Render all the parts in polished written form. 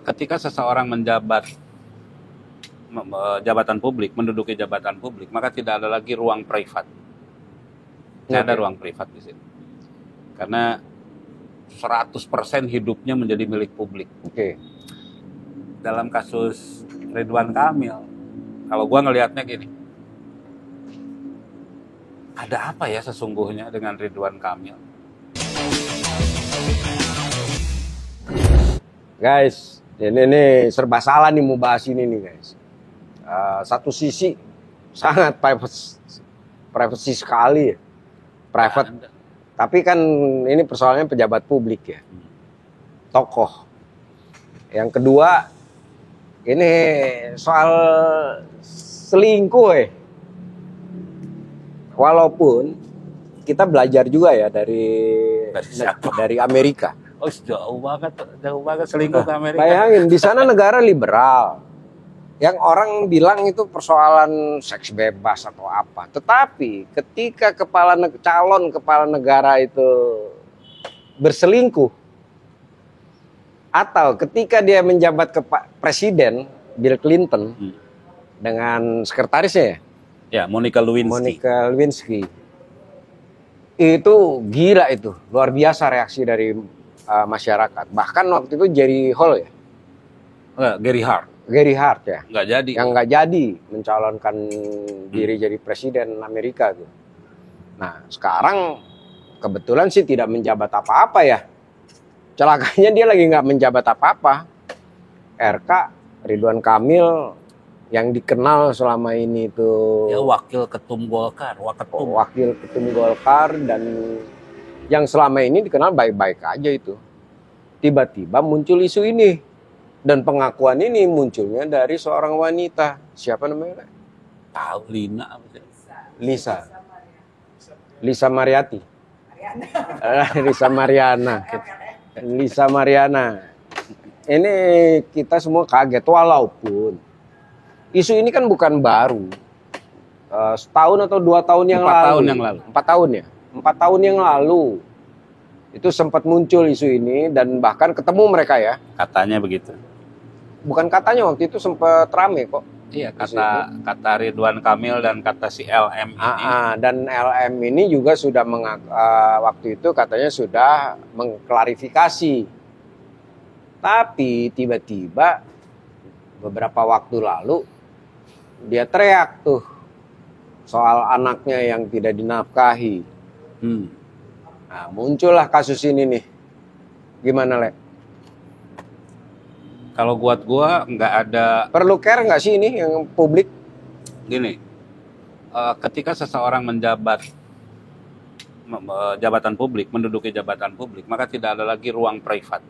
ketika seseorang jabatan publik, menduduki jabatan publik, maka tidak ada lagi ruang privat. Tidak ada ruang privat di sini. Karena 100% hidupnya menjadi milik publik. Dalam kasus Ridwan Kamil, kalau gua ngelihatnya gini, ada apa ya sesungguhnya dengan Ridwan Kamil? Guys, ini serba salah nih mau bahas ini nih guys. Satu sisi sangat privacy sekali ya. Private. Tapi kan ini persoalannya pejabat publik ya. Tokoh. Yang kedua, ini soal selingkuh. Walaupun kita belajar juga ya dari Amerika. Oh, jauh banget selingkuh ke Amerika. Bayangin, di sana negara liberal. Yang orang bilang itu persoalan seks bebas atau apa. Tetapi ketika calon kepala negara itu berselingkuh, atau ketika dia menjabat presiden, Bill Clinton, dengan sekretarisnya ya, Monica Lewinsky. Itu gila itu, luar biasa reaksi dari masyarakat. Bahkan waktu itu Jerry Hall ya? Gary Hart ya? Nggak jadi. Yang nggak jadi mencalonkan diri jadi presiden Amerika tuh. Nah sekarang kebetulan sih tidak menjabat apa-apa ya. Celakanya dia lagi nggak menjabat apa-apa. RK Ridwan Kamil yang dikenal selama ini itu ya wakil ketum Golkar, wakil ketum Golkar, dan yang selama ini dikenal baik-baik aja itu. Tiba-tiba muncul isu ini. Dan pengakuan ini munculnya dari seorang wanita. Siapa namanya? Tahu, Lisa Mariati. Lisa Mariana. Ini kita semua kaget, walaupun isu ini kan bukan baru. Setahun atau 2 tahun yang lalu. 4 tahun ya? 4 tahun yang lalu. Itu sempat muncul isu ini dan bahkan ketemu mereka ya. Katanya begitu. Bukan katanya, waktu itu sempat rame kok. Iya, kata Ridwan Kamil dan kata si LM ini. Dan LM ini juga sudah waktu itu katanya sudah mengklarifikasi. Tapi tiba-tiba beberapa waktu lalu dia teriak tuh soal anaknya yang tidak dinafkahi. Nah, muncullah kasus ini nih. Gimana, Le? Kalau buat gua nggak ada. Perlu care nggak sih ini yang publik? Gini, ketika seseorang jabatan publik, menduduki jabatan publik, maka tidak ada lagi ruang privat.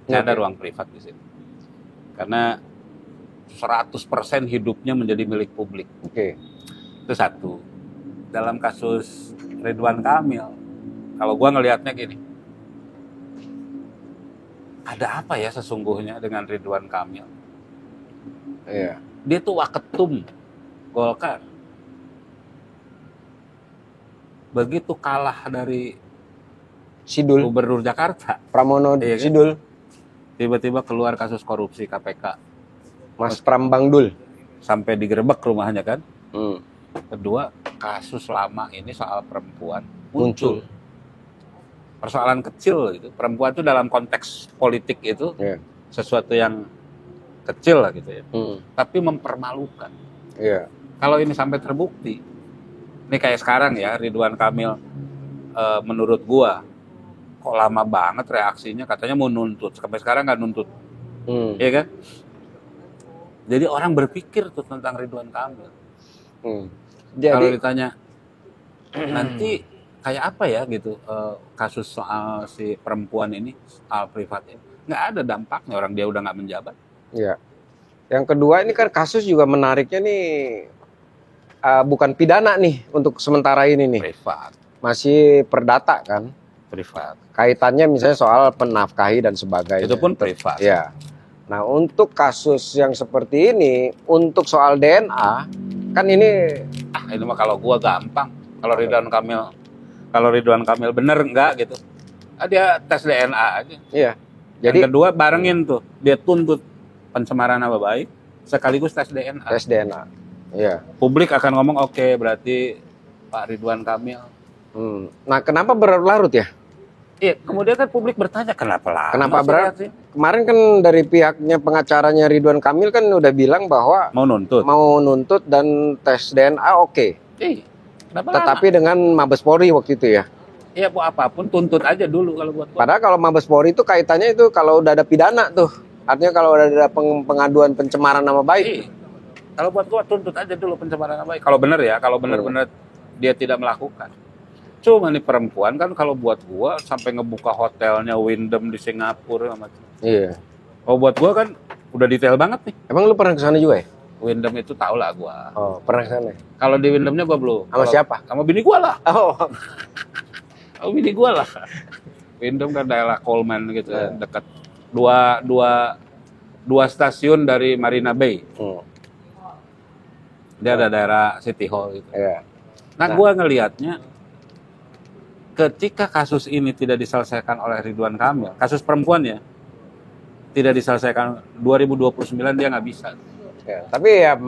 Tidak ada ruang privat di sini. Karena 100% hidupnya menjadi milik publik. Itu satu. Dalam kasus Ridwan Kamil, kalau gua ngelihatnya gini, ada apa ya sesungguhnya dengan Ridwan Kamil? Iya. Dia tuh waketum Golkar. Begitu kalah dari Sidul, Gubernur Jakarta, Pramono iya kan? Sidul, tiba-tiba keluar kasus korupsi KPK. Mas Prambang Dul, sampai digerebek rumahnya kan. Kedua, kasus lama ini soal perempuan muncul. Persoalan kecil gitu. Perempuan itu dalam konteks politik itu sesuatu yang kecil lah gitu ya. Tapi mempermalukan. Kalau ini sampai terbukti, ini kayak sekarang ya, Ridwan Kamil menurut gua kok lama banget reaksinya, katanya mau nuntut, sampai sekarang nggak nuntut. Iya kan? Jadi orang berpikir tuh tentang Ridwan Kamil. Kalau ditanya nanti kayak apa ya gitu kasus soal si perempuan ini, soal privat ini, nggak ada dampaknya, orang dia udah nggak menjabat. Iya. Yang kedua ini kan kasus juga menariknya nih bukan pidana nih untuk sementara ini nih. Privat. Masih perdata kan. Privat. Kaitannya misalnya soal penafkahi dan sebagainya. Itu pun privat. Ya. Nah untuk kasus yang seperti ini, untuk soal DNA kan ini mah kalau gua gampang. Kalau Ridwan Kamil bener enggak gitu, dia tes DNA aja. Iya. Jadi yang kedua barengin tuh, dia tuntut pencemaran nama baik sekaligus tes DNA. Tes DNA. Iya. Publik akan ngomong oke, berarti Pak Ridwan Kamil. Nah, kenapa berlarut ya? Iya, kemudian kan publik bertanya kenapa lah? Kenapa berlarut? Kemarin kan dari pihaknya pengacaranya Ridwan Kamil kan udah bilang bahwa mau nuntut dan tes DNA oke. Tetapi lama? Dengan Mabes Polri waktu itu ya. Iya, apapun tuntut aja dulu kalau buat gua. Padahal kalau Mabes Polri itu kaitannya itu kalau udah ada pidana tuh. Artinya kalau udah ada pengaduan pencemaran nama baik. Kalau buat gua tuntut aja dulu pencemaran nama baik. Kalau benar ya, kalau benar-benar dia tidak melakukan. Cuma nih perempuan kan kalau buat gua sampai ngebuka hotelnya Wyndham di Singapura sama. Iya. Kalau buat gua kan udah detail banget nih. Emang lu pernah ke sana juga ya? Wyndham itu tau lah gua. Oh, pernah ke sana. Kalau di Wyndhamnya gua belum. Sama siapa? Sama bini gua lah. Oh. Sama bini gua lah. Wyndham kan daerah Coleman gitu, dekat dua stasiun dari Marina Bay. Dia ada daerah City Hall gitu. Nah, gua ngelihatnya ketika kasus ini tidak diselesaikan oleh Ridwan Kamil, kasus perempuan ya, tidak diselesaikan 2029 dia nggak bisa. Ya, tapi ya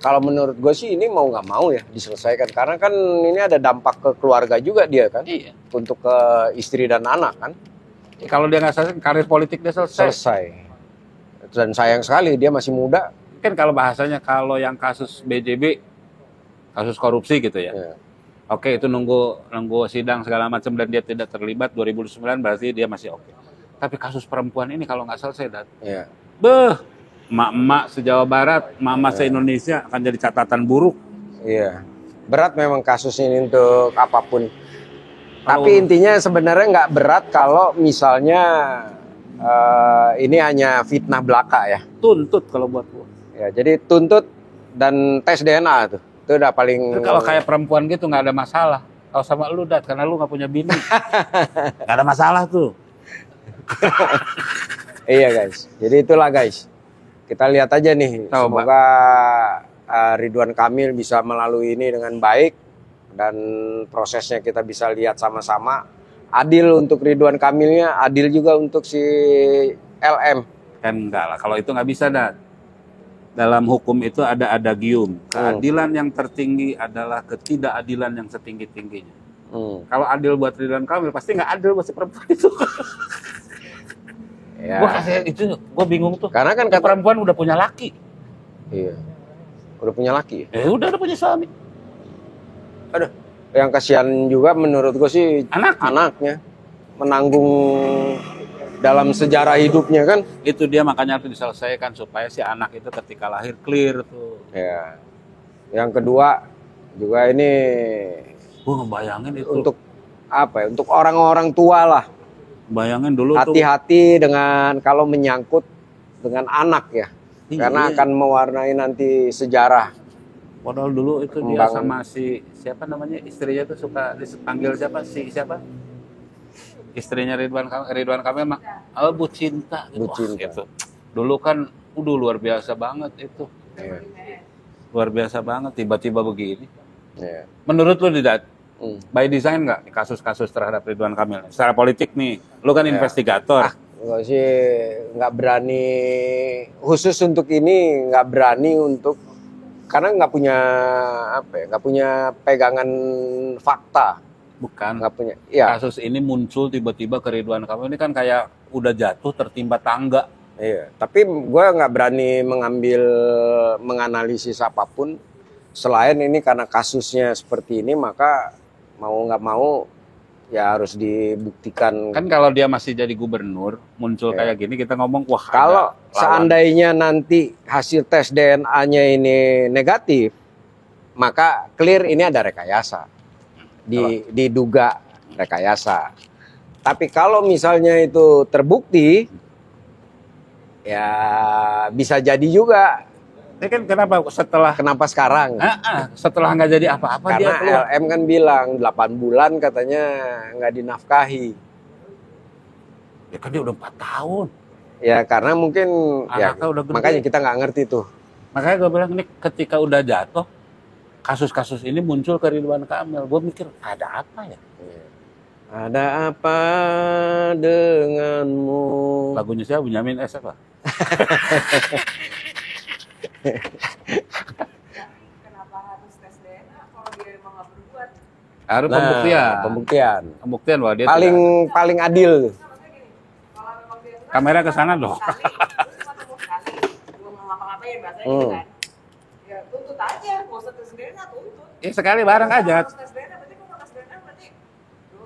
kalau menurut gue sih ini mau nggak mau ya diselesaikan karena kan ini ada dampak ke keluarga juga dia kan, untuk ke istri dan anak kan. Ya, kalau dia nggak selesai, karir politik dia selesai. Dan sayang sekali dia masih muda. Kan kalau bahasanya kalau yang kasus BJB, kasus korupsi gitu ya. Oke, itu nunggu sidang segala macam dan dia tidak terlibat 2009 berarti dia masih oke. Tapi kasus perempuan ini kalau nggak selesai dan emak-emak se-Jawa Barat, emak-emak se-Indonesia akan jadi catatan buruk. Iya, berat memang kasus ini untuk apapun. Tapi intinya sebenarnya nggak berat kalau misalnya ini hanya fitnah belaka ya. Tuntut kalau buat gua. Ya, jadi tuntut dan tes DNA tuh. Itu udah paling. Kalau kayak perempuan gitu nggak ada masalah. Kalau sama lu karena lu nggak punya bini, nggak ada masalah tuh. Iya guys. Jadi itulah guys. Kita lihat aja nih. Semoga Ridwan Kamil bisa melalui ini dengan baik dan prosesnya kita bisa lihat sama-sama. Adil untuk Ridwan Kamilnya, adil juga untuk si LM. Kan enggak lah. Kalau itu nggak bisa dalam hukum itu ada adagium. Keadilan yang tertinggi adalah ketidakadilan yang setinggi-tingginya. Kalau adil buat Ridwan Kamil, pasti nggak adil buat si perempuan itu. Ya. Gue bingung tuh. Karena kan perempuan udah punya laki. Iya. Udah punya laki. Udah punya suami. Aduh, yang kasihan juga menurut gue sih anaknya menanggung dalam sejarah hidupnya kan. Itu dia makanya harus diselesaikan supaya si anak itu ketika lahir clear tuh. Ya. Yang kedua juga ini gue ngebayangin itu untuk apa ya? Untuk orang-orang tua lah. Bayangin dulu hati-hati dengan kalau menyangkut dengan anak ya. Karena akan mewarnai nanti sejarah. Padahal dulu itu dia sama si siapa namanya istrinya tuh suka dipanggil siapa istrinya Ridwan Kamil mah Bu Cinta gitu. Gitu. Dulu kan luar biasa banget itu. Luar biasa banget tiba-tiba begini. Menurut lu by design nggak kasus-kasus terhadap Ridwan Kamil? Secara politik nih, lu kan investigator. Gue sih nggak berani, khusus untuk ini nggak berani untuk, karena nggak punya pegangan fakta. Bukan. Nggak punya. Ya. Kasus ini muncul tiba-tiba ke Ridwan Kamil ini kan kayak udah jatuh tertimpa tangga. Iya. Tapi gue nggak berani menganalisis apapun selain ini karena kasusnya seperti ini, maka mau nggak mau ya harus dibuktikan. Kan kalau dia masih jadi gubernur muncul kayak gini kita ngomong wah. Kalau seandainya nanti hasil tes DNA-nya ini negatif, maka clear ini ada rekayasa. Diduga rekayasa. Tapi kalau misalnya itu terbukti, ya bisa jadi juga. Ini kan kenapa sekarang? Setelah nggak jadi apa-apa dia keluar. Karena LM kan bilang 8 bulan katanya nggak dinafkahi. Ya kan dia udah 4 tahun. Ya karena mungkin udah gede. Makanya kita nggak ngerti tuh. Makanya gue bilang ini ketika udah jatuh kasus-kasus ini muncul ke Ridwan Kamil. Gue mikir ada apa ya? Ada apa denganmu? Lagunya siapa? Benyamin S apa? Kenapa harus tes DNA kalau dia emang nggak berbuat? Harus Nah, pembuktian. Pembuktian bahwa dia paling adil. Nah, maksudnya gini, kalau memang dia suka, Kamera ke sana dong. sekali, terus cuma ketemu sekali, belum ngapa-ngapain bahasanya gitu kan. Ya tuntut aja, nggak usah tes DNA, tuntut. Ya sekali bareng aja. Harus tes DNA, berarti kalau tes DNA berarti lu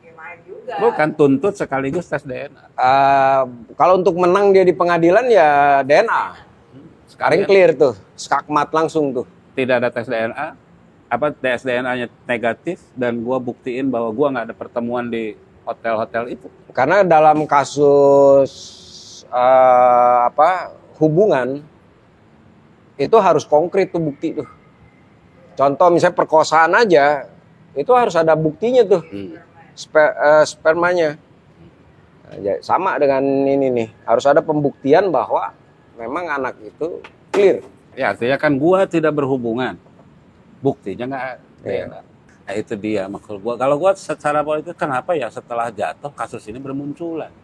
ya main juga. Bukan tuntut sekaligus tes DNA. Kalau untuk menang dia di pengadilan ya DNA. Sekarang clear tuh, skakmat langsung tuh. Tidak ada tes DNA, tes DNA-nya negatif, dan gua buktiin bahwa gua nggak ada pertemuan di hotel-hotel itu. Karena dalam kasus hubungan itu harus konkret tuh bukti tuh. Contoh misalnya perkosaan aja, itu harus ada buktinya tuh, spermanya. Nah, sama dengan ini nih, harus ada pembuktian bahwa memang anak itu clear. Ya artinya kan gua tidak berhubungan, buktinya nggak ada. Iya. Nah itu dia maksud gua. Kalau gua secara politik, kenapa ya setelah jatuh kasus ini bermunculan?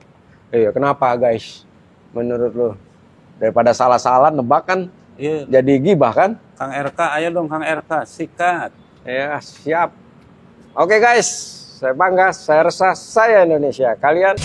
Iya, kenapa guys? Menurut lo, daripada salah-salah nebak kan, Iya. jadi gibah kan? Kang RK, ayo dong Kang RK, sikat. Ya, siap. Oke guys, saya bangga, saya resah, saya Indonesia. Kalian